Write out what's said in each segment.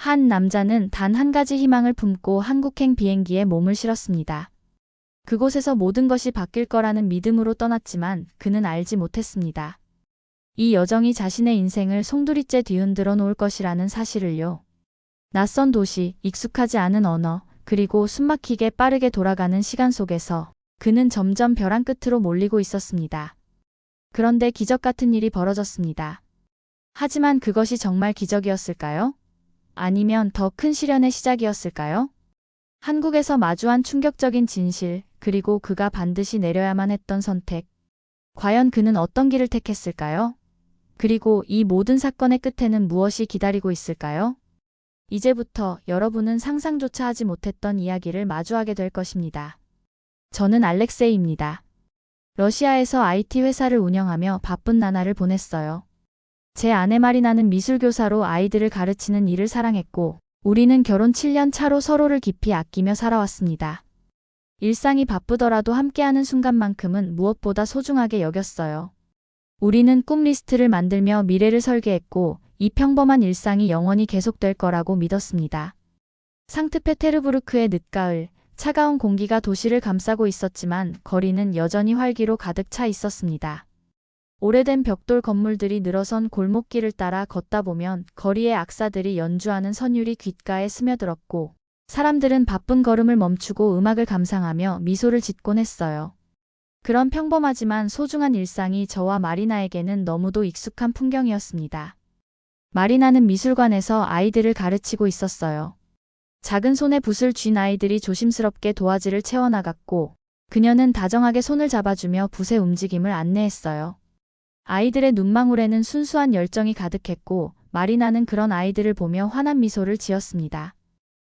한 남자는 단 한 가지 희망을 품고 한국행 비행기에 몸을 실었습니다. 그곳에서 모든 것이 바뀔 거라는 믿음으로 떠났지만 그는 알지 못했습니다. 이 여정이 자신의 인생을 송두리째 뒤흔들어 놓을 것이라는 사실을요. 낯선 도시, 익숙하지 않은 언어, 그리고 숨막히게 빠르게 돌아가는 시간 속에서 그는 점점 벼랑 끝으로 몰리고 있었습니다. 그런데 기적 같은 일이 벌어졌습니다. 하지만 그것이 정말 기적이었을까요? 아니면 더 큰 시련의 시작이었을까요? 한국에서 마주한 충격적인 진실, 그리고 그가 반드시 내려야만 했던 선택. 과연 그는 어떤 길을 택했을까요? 그리고 이 모든 사건의 끝에는 무엇이 기다리고 있을까요? 이제부터 여러분은 상상조차 하지 못했던 이야기를 마주하게 될 것입니다. 저는 알렉세이입니다. 러시아에서 IT 회사를 운영하며 바쁜 나날을 보냈어요. 제 아내 마리나는 미술교사로 아이들을 가르치는 일을 사랑했고, 우리는 결혼 7년 차로 서로를 깊이 아끼며 살아왔습니다. 일상이 바쁘더라도 함께하는 순간만큼은 무엇보다 소중하게 여겼어요. 우리는 꿈 리스트를 만들며 미래를 설계했고, 이 평범한 일상이 영원히 계속될 거라고 믿었습니다. 상트페테르부르크의 늦가을, 차가운 공기가 도시를 감싸고 있었지만 거리는 여전히 활기로 가득 차 있었습니다. 오래된 벽돌 건물들이 늘어선 골목길을 따라 걷다 보면 거리의 악사들이 연주하는 선율이 귓가에 스며들었고, 사람들은 바쁜 걸음을 멈추고 음악을 감상하며 미소를 짓곤 했어요. 그런 평범하지만 소중한 일상이 저와 마리나에게는 너무도 익숙한 풍경이었습니다. 마리나는 미술관에서 아이들을 가르치고 있었어요. 작은 손에 붓을 쥔 아이들이 조심스럽게 도화지를 채워나갔고, 그녀는 다정하게 손을 잡아주며 붓의 움직임을 안내했어요. 아이들의 눈망울에는 순수한 열정이 가득했고, 마리나는 그런 아이들을 보며 환한 미소를 지었습니다.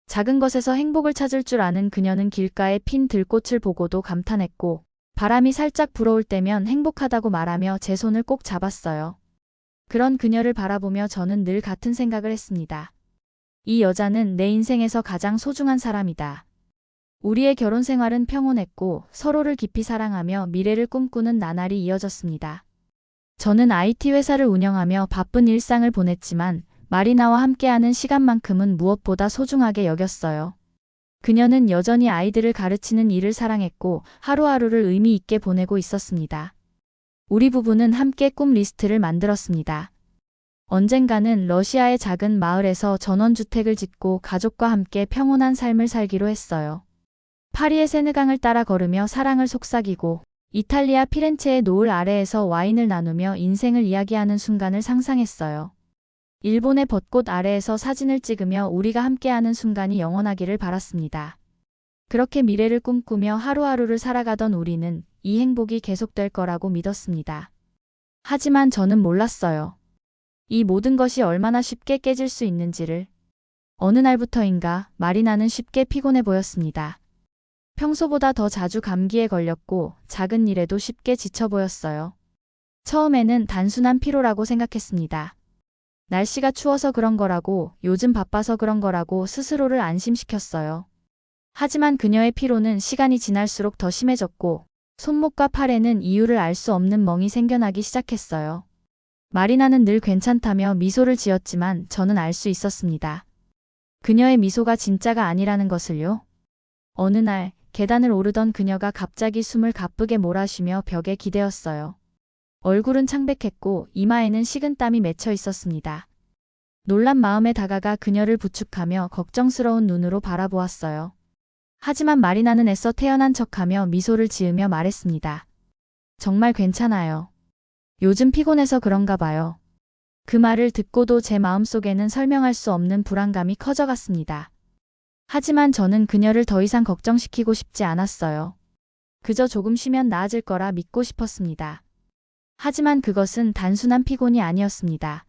작은 것에서 행복을 찾을 줄 아는 그녀는 길가에 핀 들꽃을 보고도 감탄했고, 바람이 살짝 불어올 때면 행복하다고 말하며 제 손을 꼭 잡았어요. 그런 그녀를 바라보며 저는 늘 같은 생각을 했습니다. 이 여자는 내 인생에서 가장 소중한 사람이다. 우리의 결혼 생활은 평온했고, 서로를 깊이 사랑하며 미래를 꿈꾸는 나날이 이어졌습니다. 저는 IT 회사를 운영하며 바쁜 일상을 보냈지만 마리나와 함께하는 시간만큼은 무엇보다 소중하게 여겼어요. 그녀는 여전히 아이들을 가르치는 일을 사랑했고 하루하루를 의미 있게 보내고 있었습니다. 우리 부부는 함께 꿈 리스트를 만들었습니다. 언젠가는 러시아의 작은 마을에서 전원주택을 짓고 가족과 함께 평온한 삶을 살기로 했어요. 파리의 세느강을 따라 걸으며 사랑을 속삭이고, 이탈리아 피렌체의 노을 아래에서 와인을 나누며 인생을 이야기하는 순간을 상상했어요. 일본의 벚꽃 아래에서 사진을 찍으며 우리가 함께하는 순간이 영원하기를 바랐습니다. 그렇게 미래를 꿈꾸며 하루하루를 살아가던 우리는 이 행복이 계속될 거라고 믿었습니다. 하지만 저는 몰랐어요. 이 모든 것이 얼마나 쉽게 깨질 수 있는지를. 어느 날부터인가 마리나는 쉽게 피곤해 보였습니다. 평소보다 더 자주 감기에 걸렸고 작은 일에도 쉽게 지쳐 보였어요. 처음에는 단순한 피로라고 생각했습니다. 날씨가 추워서 그런 거라고, 요즘 바빠서 그런 거라고 스스로를 안심시켰어요. 하지만 그녀의 피로는 시간이 지날수록 더 심해졌고, 손목과 팔에는 이유를 알 수 없는 멍이 생겨나기 시작했어요. 마리나는 늘 괜찮다며 미소를 지었지만 저는 알 수 있었습니다. 그녀의 미소가 진짜가 아니라는 것을요. 어느 날 계단을 오르던 그녀가 갑자기 숨을 가쁘게 몰아쉬며 벽에 기대었어요. 얼굴은 창백했고 이마에는 식은땀이 맺혀 있었습니다. 놀란 마음에 다가가 그녀를 부축하며 걱정스러운 눈으로 바라보았어요. 하지만 마리나는 애써 태연한 척하며 미소를 지으며 말했습니다. 정말 괜찮아요. 요즘 피곤해서 그런가 봐요. 그 말을 듣고도 제 마음속에는 설명할 수 없는 불안감이 커져갔습니다. 하지만 저는 그녀를 더 이상 걱정시키고 싶지 않았어요. 그저 조금 쉬면 나아질 거라 믿고 싶었습니다. 하지만 그것은 단순한 피곤이 아니었습니다.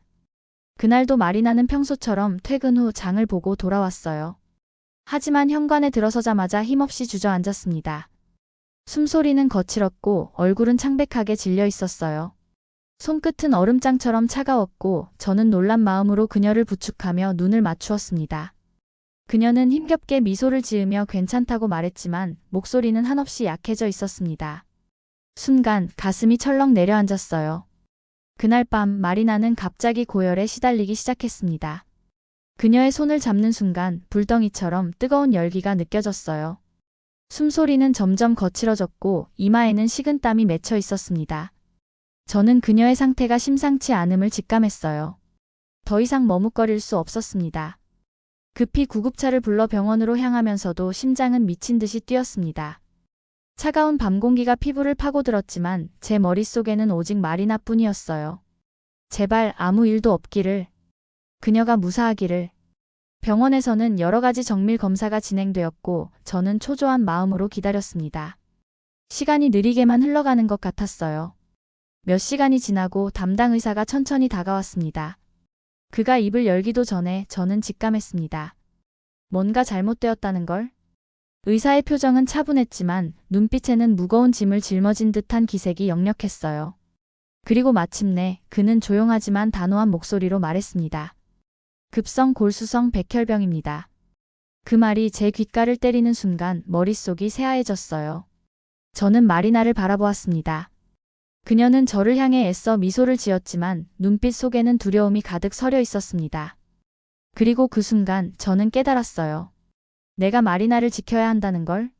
그날도 마리나는 평소처럼 퇴근 후 장을 보고 돌아왔어요. 하지만 현관에 들어서자마자 힘없이 주저앉았습니다. 숨소리는 거칠었고 얼굴은 창백하게 질려 있었어요. 손끝은 얼음장처럼 차가웠고 저는 놀란 마음으로 그녀를 부축하며 눈을 맞추었습니다. 그녀는 힘겹게 미소를 지으며 괜찮다고 말했지만 목소리는 한없이 약해져 있었습니다. 순간 가슴이 철렁 내려앉았어요. 그날 밤 마리나는 갑자기 고열에 시달리기 시작했습니다. 그녀의 손을 잡는 순간 불덩이처럼 뜨거운 열기가 느껴졌어요. 숨소리는 점점 거칠어졌고 이마에는 식은땀이 맺혀 있었습니다. 저는 그녀의 상태가 심상치 않음을 직감했어요. 더 이상 머뭇거릴 수 없었습니다. 급히 구급차를 불러 병원으로 향하면서도 심장은 미친 듯이 뛰었습니다. 차가운 밤 공기가 피부를 파고들었지만 제 머릿속에는 오직 마리나뿐이었어요. 제발 아무 일도 없기를. 그녀가 무사하기를. 병원에서는 여러 가지 정밀 검사가 진행되었고 저는 초조한 마음으로 기다렸습니다. 시간이 느리게만 흘러가는 것 같았어요. 몇 시간이 지나고 담당 의사가 천천히 다가왔습니다. 그가 입을 열기도 전에 저는 직감했습니다. 뭔가 잘못되었다는 걸? 의사의 표정은 차분했지만 눈빛에는 무거운 짐을 짊어진 듯한 기색이 역력했어요. 그리고 마침내 그는 조용하지만 단호한 목소리로 말했습니다. 급성 골수성 백혈병입니다. 그 말이 제 귓가를 때리는 순간 머릿속이 새하얘졌어요. 저는 마리나를 바라보았습니다. 그녀는 저를 향해 애써 미소를 지었지만 눈빛 속에는 두려움이 가득 서려 있었습니다. 그리고 그 순간 저는 깨달았어요. 내가 마리나를 지켜야 한다는 걸?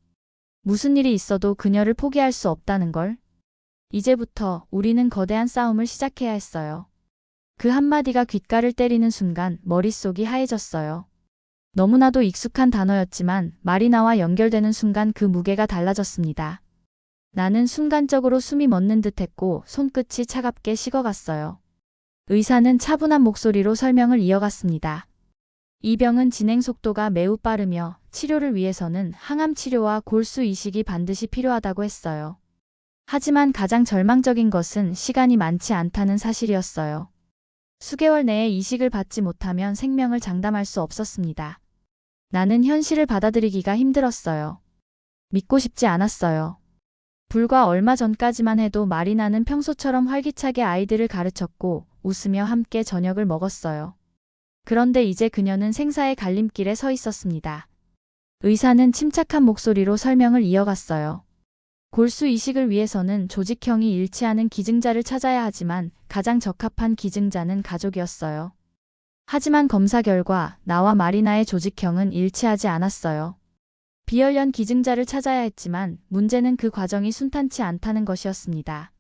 무슨 일이 있어도 그녀를 포기할 수 없다는 걸? 이제부터 우리는 거대한 싸움을 시작해야 했어요. 그 한마디가 귓가를 때리는 순간 머릿속이 하얘졌어요. 너무나도 익숙한 단어였지만 마리나와 연결되는 순간 그 무게가 달라졌습니다. 나는 순간적으로 숨이 멎는 듯했고 손끝이 차갑게 식어갔어요. 의사는 차분한 목소리로 설명을 이어갔습니다. 이 병은 진행 속도가 매우 빠르며 치료를 위해서는 항암 치료와 골수 이식이 반드시 필요하다고 했어요. 하지만 가장 절망적인 것은 시간이 많지 않다는 사실이었어요. 수개월 내에 이식을 받지 못하면 생명을 장담할 수 없었습니다. 나는 현실을 받아들이기가 힘들었어요. 믿고 싶지 않았어요. 불과 얼마 전까지만 해도 마리나는 평소처럼 활기차게 아이들을 가르쳤고 웃으며 함께 저녁을 먹었어요. 그런데 이제 그녀는 생사의 갈림길에 서 있었습니다. 의사는 침착한 목소리로 설명을 이어갔어요. 골수 이식을 위해서는 조직형이 일치하는 기증자를 찾아야 하지만 가장 적합한 기증자는 가족이었어요. 하지만 검사 결과 나와 마리나의 조직형은 일치하지 않았어요. 비혈련 기증자를 찾아야 했지만 문제는 그 과정이 순탄치 않다는 것이었습니다.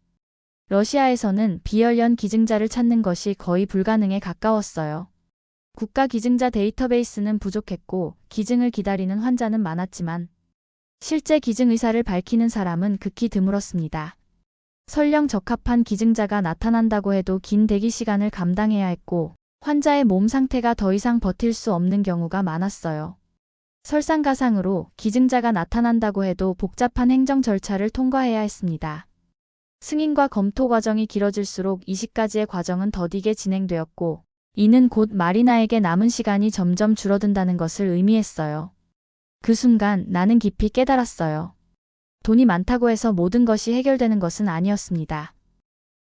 러시아에서는 비혈련 기증자를 찾는 것이 거의 불가능에 가까웠어요. 국가 기증자 데이터베이스는 부족했고 기증을 기다리는 환자는 많았지만 실제 기증 의사를 밝히는 사람은 극히 드물었습니다. 설령 적합한 기증자가 나타난다고 해도 긴 대기 시간을 감당해야 했고 환자의 몸 상태가 더 이상 버틸 수 없는 경우가 많았어요. 설상가상으로 기증자가 나타난다고 해도 복잡한 행정 절차를 통과해야 했습니다. 승인과 검토 과정이 길어질수록 이식까지의 과정은 더디게 진행되었고 이는 곧 마리나에게 남은 시간이 점점 줄어든다는 것을 의미했어요. 그 순간 나는 깊이 깨달았어요. 돈이 많다고 해서 모든 것이 해결되는 것은 아니었습니다.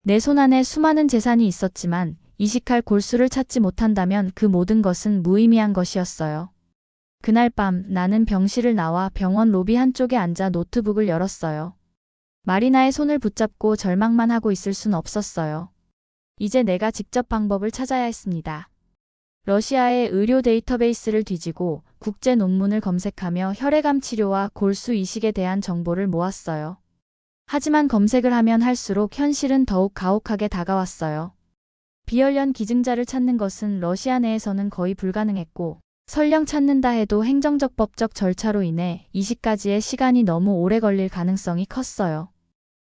내 손안에 수많은 재산이 있었지만 이식할 골수를 찾지 못한다면 그 모든 것은 무의미한 것이었어요. 그날 밤 나는 병실을 나와 병원 로비 한쪽에 앉아 노트북을 열었어요. 마리나의 손을 붙잡고 절망만 하고 있을 순 없었어요. 이제 내가 직접 방법을 찾아야 했습니다. 러시아의 의료 데이터베이스를 뒤지고 국제 논문을 검색하며 혈액암 치료와 골수 이식에 대한 정보를 모았어요. 하지만 검색을 하면 할수록 현실은 더욱 가혹하게 다가왔어요. 비혈련 기증자를 찾는 것은 러시아 내에서는 거의 불가능했고 설령 찾는다 해도 행정적 법적 절차로 인해 이식까지의 시간이 너무 오래 걸릴 가능성이 컸어요.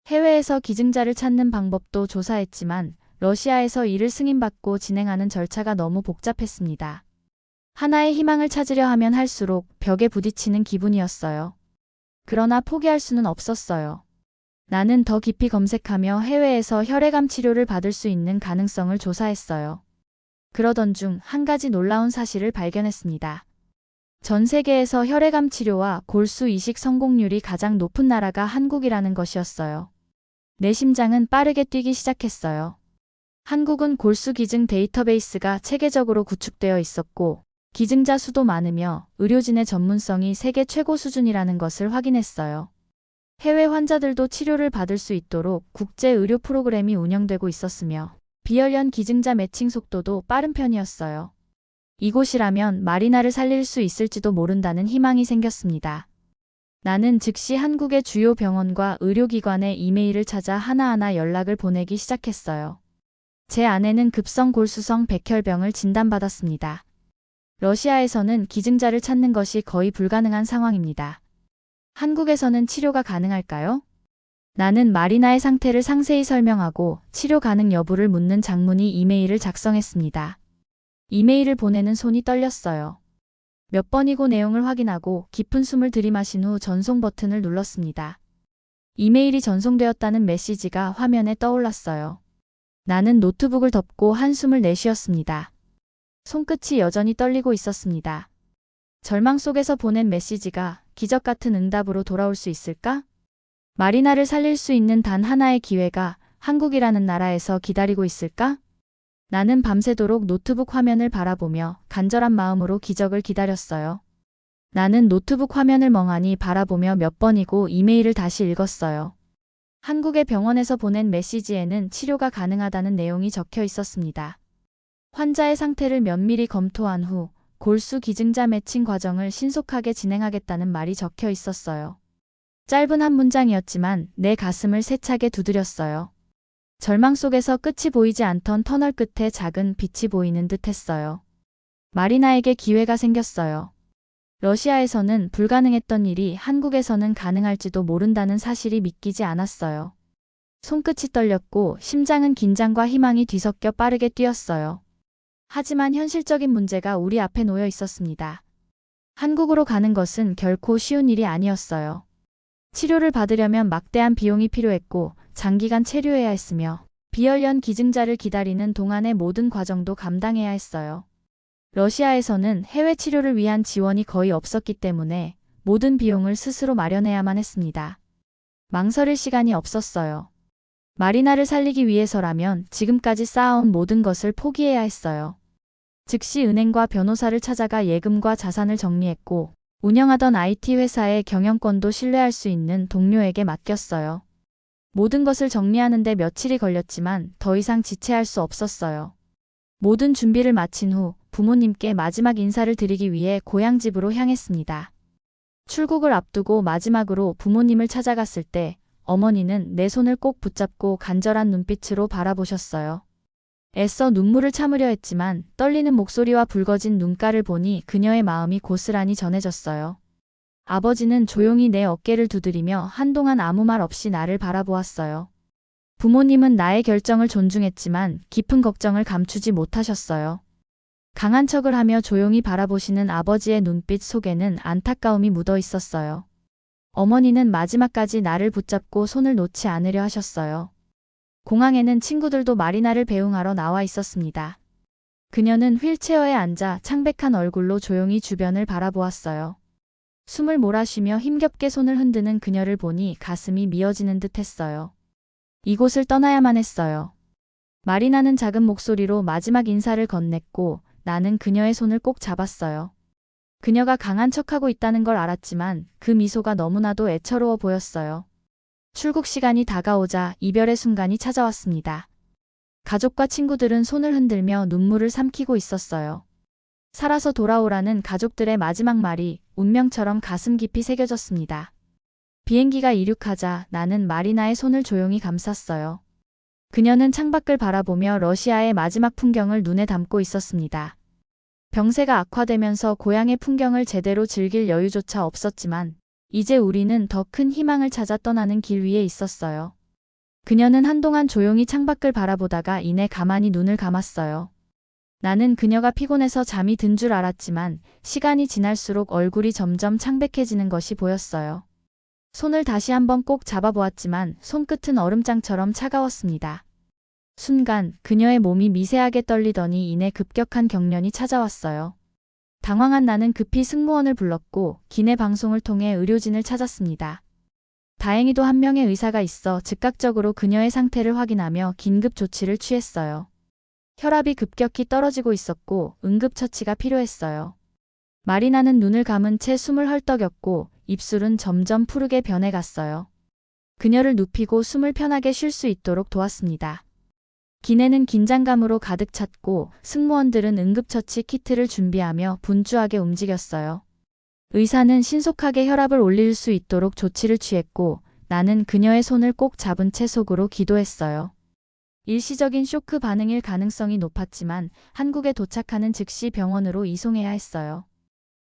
해외에서 기증자를 찾는 방법도 조사했지만 러시아에서 이를 승인받고 진행하는 절차가 너무 복잡했습니다. 하나의 희망을 찾으려 하면 할수록 벽에 부딪히는 기분이었어요. 그러나 포기할 수는 없었어요. 나는 더 깊이 검색하며 해외에서 혈액암 치료를 받을 수 있는 가능성을 조사했어요. 그러던 중 한 가지 놀라운 사실을 발견했습니다. 전 세계에서 혈액암 치료와 골수 이식 성공률이 가장 높은 나라가 한국이라는 것이었어요. 내 심장은 빠르게 뛰기 시작했어요. 한국은 골수 기증 데이터베이스가 체계적으로 구축되어 있었고 기증자 수도 많으며 의료진의 전문성이 세계 최고 수준이라는 것을 확인했어요. 해외 환자들도 치료를 받을 수 있도록 국제 의료 프로그램이 운영되고 있었으며 비혈련 기증자 매칭 속도도 빠른 편이었어요. 이곳이라면 마리나를 살릴 수 있을지도 모른다는 희망이 생겼습니다. 나는 즉시 한국의 주요 병원과 의료기관에 이메일을 찾아 하나하나 연락을 보내기 시작했어요. 제 아내는 급성 골수성 백혈병을 진단받았습니다. 러시아에서는 기증자를 찾는 것이 거의 불가능한 상황입니다. 한국에서는 치료가 가능할까요? 나는 마리나의 상태를 상세히 설명하고 치료 가능 여부를 묻는 장문의 이메일을 작성했습니다. 이메일을 보내는 손이 떨렸어요. 몇 번이고 내용을 확인하고 깊은 숨을 들이마신 후 전송 버튼을 눌렀습니다. 이메일이 전송되었다는 메시지가 화면에 떠올랐어요. 나는 노트북을 덮고 한숨을 내쉬었습니다. 손끝이 여전히 떨리고 있었습니다. 절망 속에서 보낸 메시지가 기적 같은 응답으로 돌아올 수 있을까? 마리나를 살릴 수 있는 단 하나의 기회가 한국이라는 나라에서 기다리고 있을까? 나는 밤새도록 노트북 화면을 바라보며 간절한 마음으로 기적을 기다렸어요. 나는 노트북 화면을 멍하니 바라보며 몇 번이고 이메일을 다시 읽었어요. 한국의 병원에서 보낸 메시지에는 치료가 가능하다는 내용이 적혀 있었습니다. 환자의 상태를 면밀히 검토한 후 골수 기증자 매칭 과정을 신속하게 진행하겠다는 말이 적혀 있었어요. 짧은 한 문장이었지만 내 가슴을 세차게 두드렸어요. 절망 속에서 끝이 보이지 않던 터널 끝에 작은 빛이 보이는 듯 했어요. 마리나에게 기회가 생겼어요. 러시아에서는 불가능했던 일이 한국에서는 가능할지도 모른다는 사실이 믿기지 않았어요. 손끝이 떨렸고 심장은 긴장과 희망이 뒤섞여 빠르게 뛰었어요. 하지만 현실적인 문제가 우리 앞에 놓여 있었습니다. 한국으로 가는 것은 결코 쉬운 일이 아니었어요. 치료를 받으려면 막대한 비용이 필요했고 장기간 체류해야 했으며 비혈련 기증자를 기다리는 동안의 모든 과정도 감당해야 했어요. 러시아에서는 해외 치료를 위한 지원이 거의 없었기 때문에 모든 비용을 스스로 마련해야만 했습니다. 망설일 시간이 없었어요. 마리나를 살리기 위해서라면 지금까지 쌓아온 모든 것을 포기해야 했어요. 즉시 은행과 변호사를 찾아가 예금과 자산을 정리했고 운영하던 IT 회사의 경영권도 신뢰할 수 있는 동료에게 맡겼어요. 모든 것을 정리하는데 며칠이 걸렸지만 더 이상 지체할 수 없었어요. 모든 준비를 마친 후 부모님께 마지막 인사를 드리기 위해 고향집으로 향했습니다. 출국을 앞두고 마지막으로 부모님을 찾아갔을 때 어머니는 내 손을 꼭 붙잡고 간절한 눈빛으로 바라보셨어요. 애써 눈물을 참으려 했지만 떨리는 목소리와 붉어진 눈가를 보니 그녀의 마음이 고스란히 전해졌어요. 아버지는 조용히 내 어깨를 두드리며 한동안 아무 말 없이 나를 바라보았어요. 부모님은 나의 결정을 존중했지만 깊은 걱정을 감추지 못하셨어요. 강한 척을 하며 조용히 바라보시는 아버지의 눈빛 속에는 안타까움이 묻어 있었어요. 어머니는 마지막까지 나를 붙잡고 손을 놓지 않으려 하셨어요. 공항에는 친구들도 마리나를 배웅하러 나와 있었습니다. 그녀는 휠체어에 앉아 창백한 얼굴로 조용히 주변을 바라보았어요. 숨을 몰아쉬며 힘겹게 손을 흔드는 그녀를 보니 가슴이 미어지는 듯 했어요. 이곳을 떠나야만 했어요. 마리나는 작은 목소리로 마지막 인사를 건넸고 나는 그녀의 손을 꼭 잡았어요. 그녀가 강한 척하고 있다는 걸 알았지만 그 미소가 너무나도 애처로워 보였어요. 출국 시간이 다가오자 이별의 순간이 찾아왔습니다. 가족과 친구들은 손을 흔들며 눈물을 삼키고 있었어요. 살아서 돌아오라는 가족들의 마지막 말이 운명처럼 가슴 깊이 새겨졌습니다. 비행기가 이륙하자 나는 마리나의 손을 조용히 감쌌어요. 그녀는 창밖을 바라보며 러시아의 마지막 풍경을 눈에 담고 있었습니다. 병세가 악화되면서 고향의 풍경을 제대로 즐길 여유조차 없었지만 이제 우리는 더 큰 희망을 찾아 떠나는 길 위에 있었어요. 그녀는 한동안 조용히 창밖을 바라보다가 이내 가만히 눈을 감았어요. 나는 그녀가 피곤해서 잠이 든 줄 알았지만 시간이 지날수록 얼굴이 점점 창백해지는 것이 보였어요. 손을 다시 한번 꼭 잡아보았지만 손끝은 얼음장처럼 차가웠습니다. 순간 그녀의 몸이 미세하게 떨리더니 이내 급격한 경련이 찾아왔어요. 당황한 나는 급히 승무원을 불렀고 기내 방송을 통해 의료진을 찾았습니다. 다행히도 한 명의 의사가 있어 즉각적으로 그녀의 상태를 확인하며 긴급 조치를 취했어요. 혈압이 급격히 떨어지고 있었고 응급처치가 필요했어요. 마리나는 눈을 감은 채 숨을 헐떡였고 입술은 점점 푸르게 변해갔어요. 그녀를 눕히고 숨을 편하게 쉴 수 있도록 도왔습니다. 기내는 긴장감으로 가득 찼고 승무원들은 응급처치 키트를 준비하며 분주하게 움직였어요. 의사는 신속하게 혈압을 올릴 수 있도록 조치를 취했고 나는 그녀의 손을 꼭 잡은 채 속으로 기도했어요. 일시적인 쇼크 반응일 가능성이 높았지만 한국에 도착하는 즉시 병원으로 이송해야 했어요.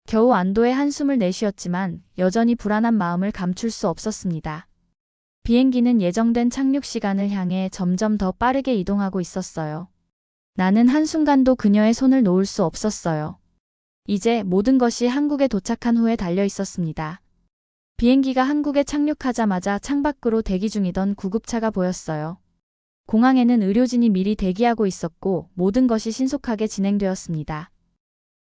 겨우 안도의 한숨을 내쉬었지만 여전히 불안한 마음을 감출 수 없었습니다. 비행기는 예정된 착륙 시간을 향해 점점 더 빠르게 이동하고 있었어요. 나는 한순간도 그녀의 손을 놓을 수 없었어요. 이제 모든 것이 한국에 도착한 후에 달려 있었습니다. 비행기가 한국에 착륙하자마자 창밖으로 대기 중이던 구급차가 보였어요. 공항에는 의료진이 미리 대기하고 있었고 모든 것이 신속하게 진행되었습니다.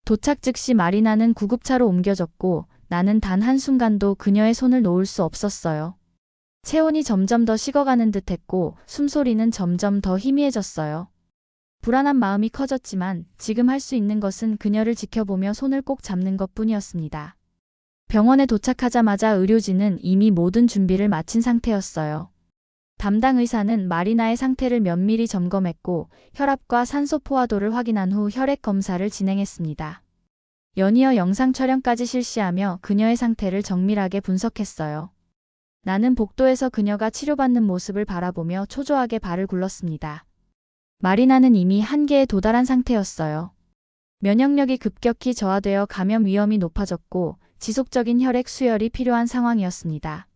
도착 즉시 마리나는 구급차로 옮겨졌고 나는 단 한순간도 그녀의 손을 놓을 수 없었어요. 체온이 점점 더 식어가는 듯했고 숨소리는 점점 더 희미해졌어요. 불안한 마음이 커졌지만 지금 할 수 있는 것은 그녀를 지켜보며 손을 꼭 잡는 것뿐이었습니다. 병원에 도착하자마자 의료진은 이미 모든 준비를 마친 상태였어요. 담당 의사는 마리나의 상태를 면밀히 점검했고 혈압과 산소 포화도를 확인한 후 혈액 검사를 진행했습니다. 연이어 영상 촬영까지 실시하며 그녀의 상태를 정밀하게 분석했어요. 나는 복도에서 그녀가 치료받는 모습을 바라보며 초조하게 발을 굴렀습니다. 마리나는 이미 한계에 도달한 상태였어요. 면역력이 급격히 저하되어 감염 위험이 높아졌고 지속적인 혈액 수혈이 필요한 상황이었습니다.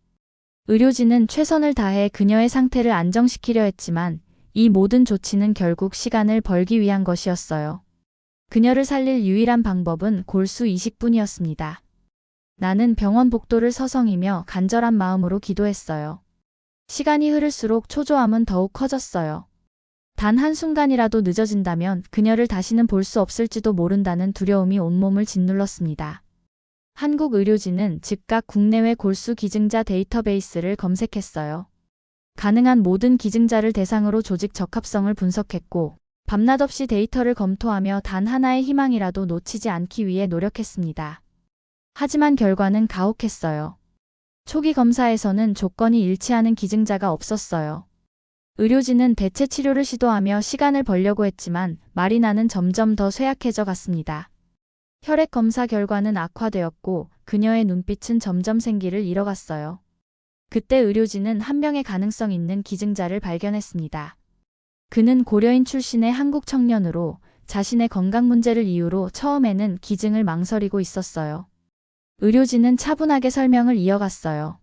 의료진은 최선을 다해 그녀의 상태를 안정시키려 했지만 이 모든 조치는 결국 시간을 벌기 위한 것이었어요. 그녀를 살릴 유일한 방법은 골수 이식뿐이었습니다. 나는 병원 복도를 서성이며 간절한 마음으로 기도했어요. 시간이 흐를수록 초조함은 더욱 커졌어요. 단 한순간이라도 늦어진다면 그녀를 다시는 볼 수 없을지도 모른다는 두려움이 온몸을 짓눌렀습니다. 한국 의료진은 즉각 국내외 골수 기증자 데이터베이스를 검색했어요. 가능한 모든 기증자를 대상으로 조직 적합성을 분석했고 밤낮 없이 데이터를 검토하며 단 하나의 희망이라도 놓치지 않기 위해 노력했습니다. 하지만 결과는 가혹했어요. 초기 검사에서는 조건이 일치하는 기증자가 없었어요. 의료진은 대체 치료를 시도하며 시간을 벌려고 했지만 마리나는 점점 더 쇠약해져 갔습니다. 혈액 검사 결과는 악화되었고 그녀의 눈빛은 점점 생기를 잃어갔어요. 그때 의료진은 한 명의 가능성 있는 기증자를 발견했습니다. 그는 고려인 출신의 한국 청년으로 자신의 건강 문제를 이유로 처음에는 기증을 망설이고 있었어요. 의료진은 차분하게 설명을 이어갔어요.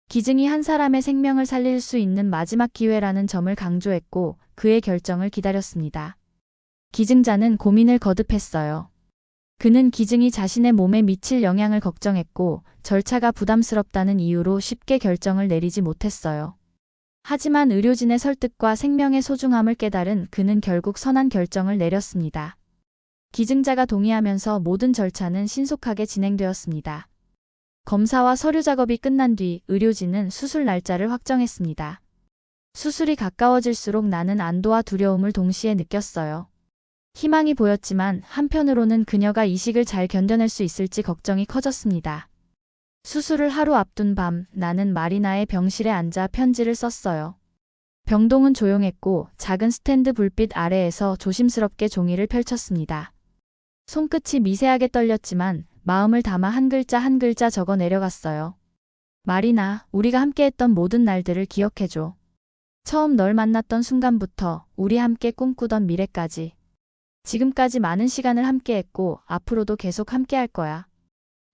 기증이 한 사람의 생명을 살릴 수 있는 마지막 기회라는 점을 강조했고 그의 결정을 기다렸습니다. 기증자는 고민을 거듭했어요. 그는 기증이 자신의 몸에 미칠 영향을 걱정했고 절차가 부담스럽다는 이유로 쉽게 결정을 내리지 못했어요. 하지만 의료진의 설득과 생명의 소중함을 깨달은 그는 결국 선한 결정을 내렸습니다. 기증자가 동의하면서 모든 절차는 신속하게 진행되었습니다. 검사와 서류 작업이 끝난 뒤 의료진은 수술 날짜를 확정했습니다. 수술이 가까워질수록 나는 안도와 두려움을 동시에 느꼈어요. 희망이 보였지만 한편으로는 그녀가 이식을 잘 견뎌낼 수 있을지 걱정이 커졌습니다. 수술을 하루 앞둔 밤 나는 마리나의 병실에 앉아 편지를 썼어요. 병동은 조용했고 작은 스탠드 불빛 아래에서 조심스럽게 종이를 펼쳤습니다. 손끝이 미세하게 떨렸지만 마음을 담아 한 글자 한 글자 적어 내려갔어요. 마리나, 우리가 함께했던 모든 날들을 기억해줘. 처음 널 만났던 순간부터 우리 함께 꿈꾸던 미래까지. 지금까지 많은 시간을 함께했고 앞으로도 계속 함께할 거야.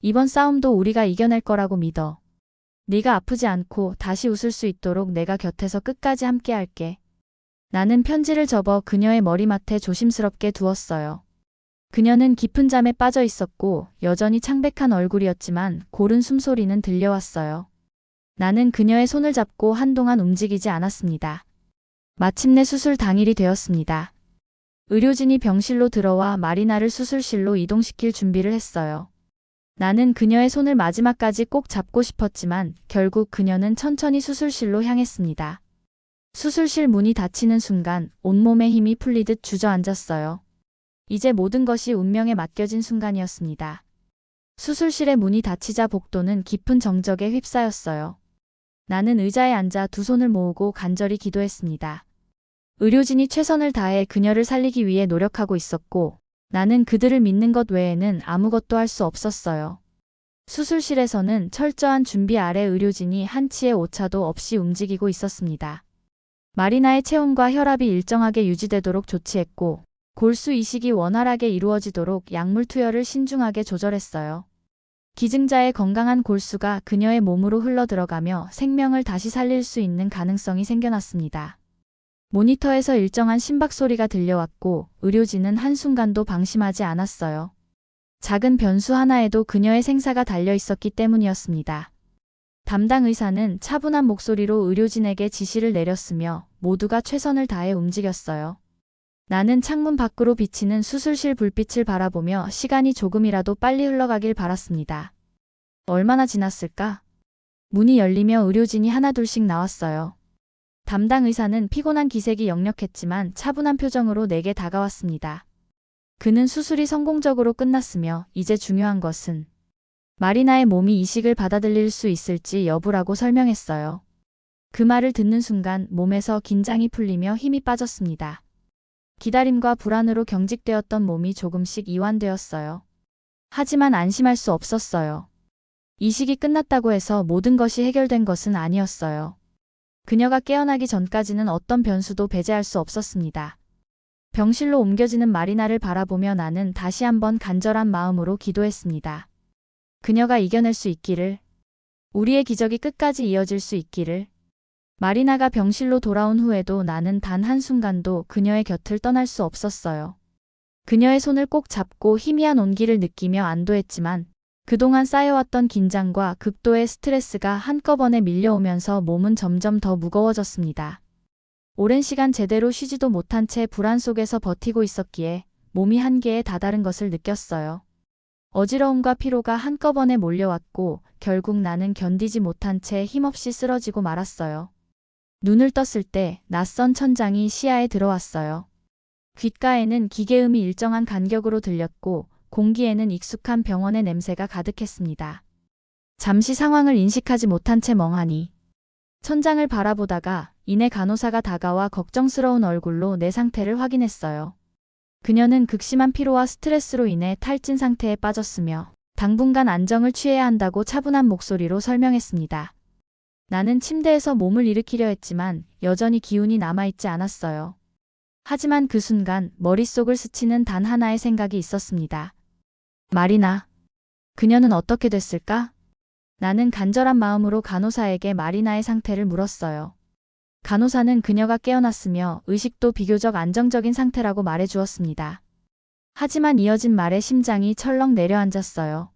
이번 싸움도 우리가 이겨낼 거라고 믿어. 네가 아프지 않고 다시 웃을 수 있도록 내가 곁에서 끝까지 함께할게. 나는 편지를 접어 그녀의 머리맡에 조심스럽게 두었어요. 그녀는 깊은 잠에 빠져 있었고 여전히 창백한 얼굴이었지만 고른 숨소리는 들려왔어요. 나는 그녀의 손을 잡고 한동안 움직이지 않았습니다. 마침내 수술 당일이 되었습니다. 의료진이 병실로 들어와 마리나를 수술실로 이동시킬 준비를 했어요. 나는 그녀의 손을 마지막까지 꼭 잡고 싶었지만 결국 그녀는 천천히 수술실로 향했습니다. 수술실 문이 닫히는 순간 온몸에 힘이 풀리듯 주저앉았어요. 이제 모든 것이 운명에 맡겨진 순간이었습니다. 수술실의 문이 닫히자 복도는 깊은 정적에 휩싸였어요. 나는 의자에 앉아 두 손을 모으고 간절히 기도했습니다. 의료진이 최선을 다해 그녀를 살리기 위해 노력하고 있었고 나는 그들을 믿는 것 외에는 아무것도 할 수 없었어요. 수술실에서는 철저한 준비 아래 의료진이 한치의 오차도 없이 움직이고 있었습니다. 마리나의 체온과 혈압이 일정하게 유지되도록 조치했고 골수 이식이 원활하게 이루어지도록 약물 투여를 신중하게 조절했어요. 기증자의 건강한 골수가 그녀의 몸으로 흘러들어가며 생명을 다시 살릴 수 있는 가능성이 생겨났습니다. 모니터에서 일정한 심박 소리가 들려왔고 의료진은 한순간도 방심하지 않았어요. 작은 변수 하나에도 그녀의 생사가 달려 있었기 때문이었습니다. 담당 의사는 차분한 목소리로 의료진에게 지시를 내렸으며 모두가 최선을 다해 움직였어요. 나는 창문 밖으로 비치는 수술실 불빛을 바라보며 시간이 조금이라도 빨리 흘러가길 바랐습니다. 얼마나 지났을까? 문이 열리며 의료진이 하나둘씩 나왔어요. 담당 의사는 피곤한 기색이 역력했지만 차분한 표정으로 내게 다가왔습니다. 그는 수술이 성공적으로 끝났으며 이제 중요한 것은 마리나의 몸이 이식을 받아들일 수 있을지 여부라고 설명했어요. 그 말을 듣는 순간 몸에서 긴장이 풀리며 힘이 빠졌습니다. 기다림과 불안으로 경직되었던 몸이 조금씩 이완되었어요. 하지만 안심할 수 없었어요. 이식이 끝났다고 해서 모든 것이 해결된 것은 아니었어요. 그녀가 깨어나기 전까지는 어떤 변수도 배제할 수 없었습니다. 병실로 옮겨지는 마리나를 바라보며 나는 다시 한번 간절한 마음으로 기도했습니다. 그녀가 이겨낼 수 있기를, 우리의 기적이 끝까지 이어질 수 있기를. 마리나가 병실로 돌아온 후에도 나는 단 한순간도 그녀의 곁을 떠날 수 없었어요. 그녀의 손을 꼭 잡고 희미한 온기를 느끼며 안도했지만 그동안 쌓여왔던 긴장과 극도의 스트레스가 한꺼번에 밀려오면서 몸은 점점 더 무거워졌습니다. 오랜 시간 제대로 쉬지도 못한 채 불안 속에서 버티고 있었기에 몸이 한계에 다다른 것을 느꼈어요. 어지러움과 피로가 한꺼번에 몰려왔고 결국 나는 견디지 못한 채 힘없이 쓰러지고 말았어요. 눈을 떴을 때 낯선 천장이 시야에 들어왔어요. 귓가에는 기계음이 일정한 간격으로 들렸고 공기에는 익숙한 병원의 냄새가 가득했습니다. 잠시 상황을 인식하지 못한 채 멍하니 천장을 바라보다가 이내 간호사가 다가와 걱정스러운 얼굴로 내 상태를 확인했어요. 그녀는 극심한 피로와 스트레스로 인해 탈진 상태에 빠졌으며 당분간 안정을 취해야 한다고 차분한 목소리로 설명했습니다. 나는 침대에서 몸을 일으키려 했지만 여전히 기운이 남아있지 않았어요. 하지만 그 순간 머릿속을 스치는 단 하나의 생각이 있었습니다. 마리나. 그녀는 어떻게 됐을까? 나는 간절한 마음으로 간호사에게 마리나의 상태를 물었어요. 간호사는 그녀가 깨어났으며 의식도 비교적 안정적인 상태라고 말해주었습니다. 하지만 이어진 말에 심장이 철렁 내려앉았어요.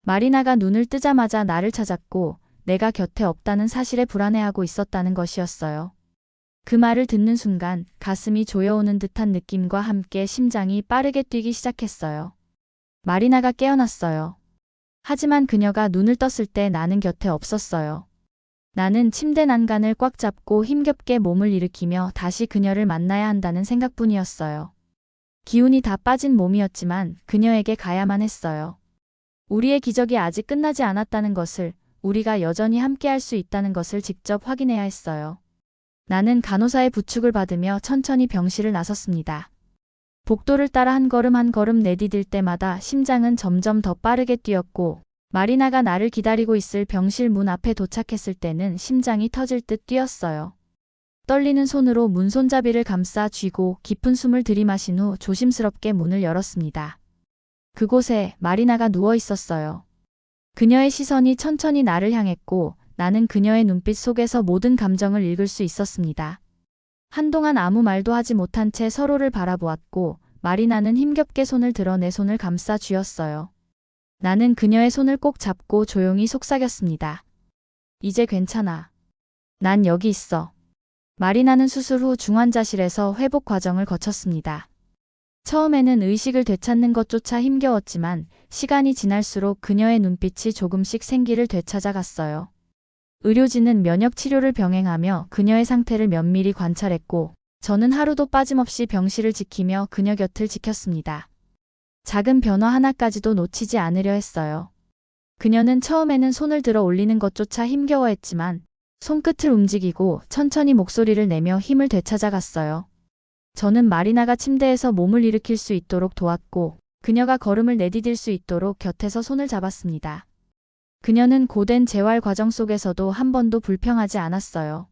마리나가 눈을 뜨자마자 나를 찾았고 내가 곁에 없다는 사실에 불안해하고 있었다는 것이었어요. 그 말을 듣는 순간 가슴이 조여오는 듯한 느낌과 함께 심장이 빠르게 뛰기 시작했어요. 마리나가 깨어났어요. 하지만 그녀가 눈을 떴을 때 나는 곁에 없었어요. 나는 침대 난간을 꽉 잡고 힘겹게 몸을 일으키며 다시 그녀를 만나야 한다는 생각뿐이었어요. 기운이 다 빠진 몸이었지만 그녀에게 가야만 했어요. 우리의 기적이 아직 끝나지 않았다는 것을, 우리가 여전히 함께할 수 있다는 것을 직접 확인해야 했어요. 나는 간호사의 부축을 받으며 천천히 병실을 나섰습니다. 복도를 따라 한 걸음 한 걸음 내디딜 때마다 심장은 점점 더 빠르게 뛰었고 마리나가 나를 기다리고 있을 병실 문 앞에 도착했을 때는 심장이 터질 듯 뛰었어요. 떨리는 손으로 문 손잡이를 감싸 쥐고 깊은 숨을 들이마신 후 조심스럽게 문을 열었습니다. 그곳에 마리나가 누워 있었어요. 그녀의 시선이 천천히 나를 향했고 나는 그녀의 눈빛 속에서 모든 감정을 읽을 수 있었습니다. 한동안 아무 말도 하지 못한 채 서로를 바라보았고 마리나는 힘겹게 손을 들어 내 손을 감싸 쥐었어요. 나는 그녀의 손을 꼭 잡고 조용히 속삭였습니다. 이제 괜찮아. 난 여기 있어. 마리나는 수술 후 중환자실에서 회복 과정을 거쳤습니다. 처음에는 의식을 되찾는 것조차 힘겨웠지만 시간이 지날수록 그녀의 눈빛이 조금씩 생기를 되찾아갔어요. 의료진은 면역 치료를 병행하며 그녀의 상태를 면밀히 관찰했고 저는 하루도 빠짐없이 병실을 지키며 그녀 곁을 지켰습니다. 작은 변화 하나까지도 놓치지 않으려 했어요. 그녀는 처음에는 손을 들어 올리는 것조차 힘겨워했지만 손끝을 움직이고 천천히 목소리를 내며 힘을 되찾아갔어요. 저는 마리나가 침대에서 몸을 일으킬 수 있도록 도왔고 그녀가 걸음을 내디딜 수 있도록 곁에서 손을 잡았습니다. 그녀는 고된 재활 과정 속에서도 한 번도 불평하지 않았어요.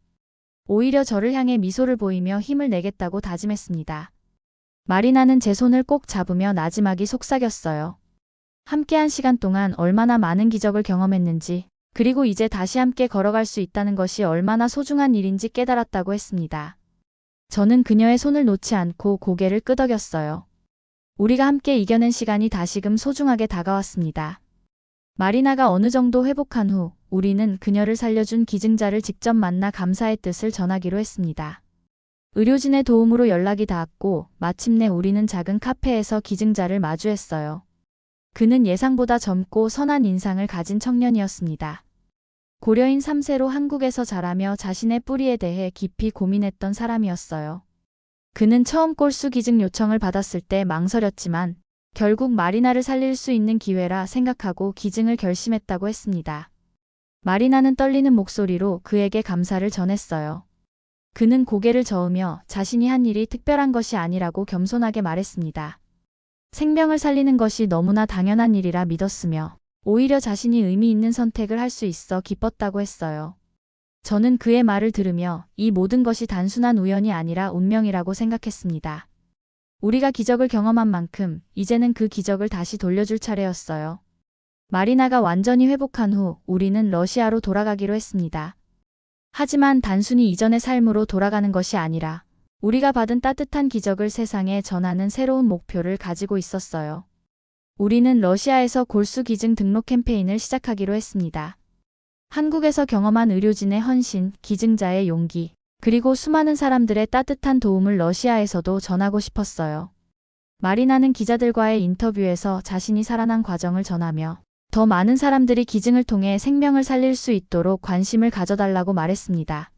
오히려 저를 향해 미소를 보이며 힘을 내겠다고 다짐했습니다. 마리나는 제 손을 꼭 잡으며 나지막이 속삭였어요. 함께한 시간 동안 얼마나 많은 기적을 경험했는지, 그리고 이제 다시 함께 걸어갈 수 있다는 것이 얼마나 소중한 일인지 깨달았다고 했습니다. 저는 그녀의 손을 놓지 않고 고개를 끄덕였어요. 우리가 함께 이겨낸 시간이 다시금 소중하게 다가왔습니다. 마리나가 어느 정도 회복한 후 우리는 그녀를 살려준 기증자를 직접 만나 감사의 뜻을 전하기로 했습니다. 의료진의 도움으로 연락이 닿았고 마침내 우리는 작은 카페에서 기증자를 마주했어요. 그는 예상보다 젊고 선한 인상을 가진 청년이었습니다. 고려인 3세로 한국에서 자라며 자신의 뿌리에 대해 깊이 고민했던 사람이었어요. 그는 처음 골수 기증 요청을 받았을 때 망설였지만 결국 마리나를 살릴 수 있는 기회라 생각하고 기증을 결심했다고 했습니다. 마리나는 떨리는 목소리로 그에게 감사를 전했어요. 그는 고개를 저으며 자신이 한 일이 특별한 것이 아니라고 겸손하게 말했습니다. 생명을 살리는 것이 너무나 당연한 일이라 믿었으며 오히려 자신이 의미 있는 선택을 할 수 있어 기뻤다고 했어요. 저는 그의 말을 들으며 이 모든 것이 단순한 우연이 아니라 운명이라고 생각했습니다. 우리가 기적을 경험한 만큼 이제는 그 기적을 다시 돌려줄 차례였어요. 마리나가 완전히 회복한 후 우리는 러시아로 돌아가기로 했습니다. 하지만 단순히 이전의 삶으로 돌아가는 것이 아니라 우리가 받은 따뜻한 기적을 세상에 전하는 새로운 목표를 가지고 있었어요. 우리는 러시아에서 골수 기증 등록 캠페인을 시작하기로 했습니다. 한국에서 경험한 의료진의 헌신, 기증자의 용기, 그리고 수많은 사람들의 따뜻한 도움을 러시아에서도 전하고 싶었어요. 마리나는 기자들과의 인터뷰에서 자신이 살아난 과정을 전하며 더 많은 사람들이 기증을 통해 생명을 살릴 수 있도록 관심을 가져달라고 말했습니다.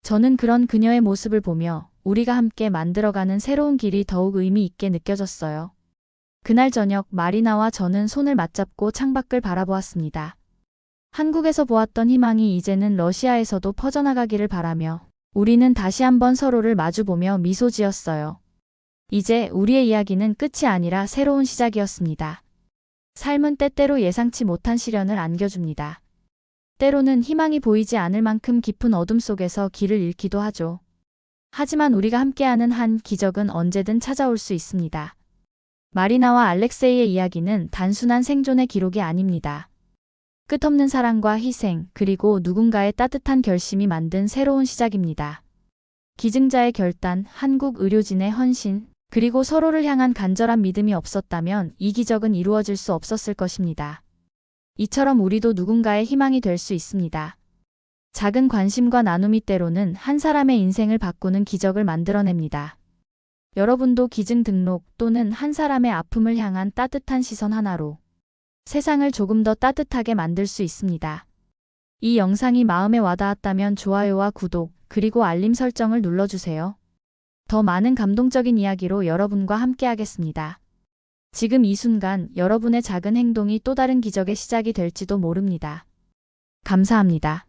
저는 그런 그녀의 모습을 보며 우리가 함께 만들어가는 새로운 길이 더욱 의미 있게 느껴졌어요. 그날 저녁 마리나와 저는 손을 맞잡고 창밖을 바라보았습니다. 한국에서 보았던 희망이 이제는 러시아에서도 퍼져나가기를 바라며 우리는 다시 한번 서로를 마주보며 미소 지었어요. 이제 우리의 이야기는 끝이 아니라 새로운 시작이었습니다. 삶은 때때로 예상치 못한 시련을 안겨줍니다. 때로는 희망이 보이지 않을 만큼 깊은 어둠 속에서 길을 잃기도 하죠. 하지만 우리가 함께하는 한 기적은 언제든 찾아올 수 있습니다. 마리나와 알렉세이의 이야기는 단순한 생존의 기록이 아닙니다. 끝없는 사랑과 희생, 그리고 누군가의 따뜻한 결심이 만든 새로운 시작입니다. 기증자의 결단, 한국 의료진의 헌신, 그리고 서로를 향한 간절한 믿음이 없었다면 이 기적은 이루어질 수 없었을 것입니다. 이처럼 우리도 누군가의 희망이 될 수 있습니다. 작은 관심과 나눔이 때로는 한 사람의 인생을 바꾸는 기적을 만들어냅니다. 여러분도 기증 등록 또는 한 사람의 아픔을 향한 따뜻한 시선 하나로 세상을 조금 더 따뜻하게 만들 수 있습니다. 이 영상이 마음에 와닿았다면 좋아요와 구독, 그리고 알림 설정을 눌러주세요. 더 많은 감동적인 이야기로 여러분과 함께하겠습니다. 지금 이 순간 여러분의 작은 행동이 또 다른 기적의 시작이 될지도 모릅니다. 감사합니다.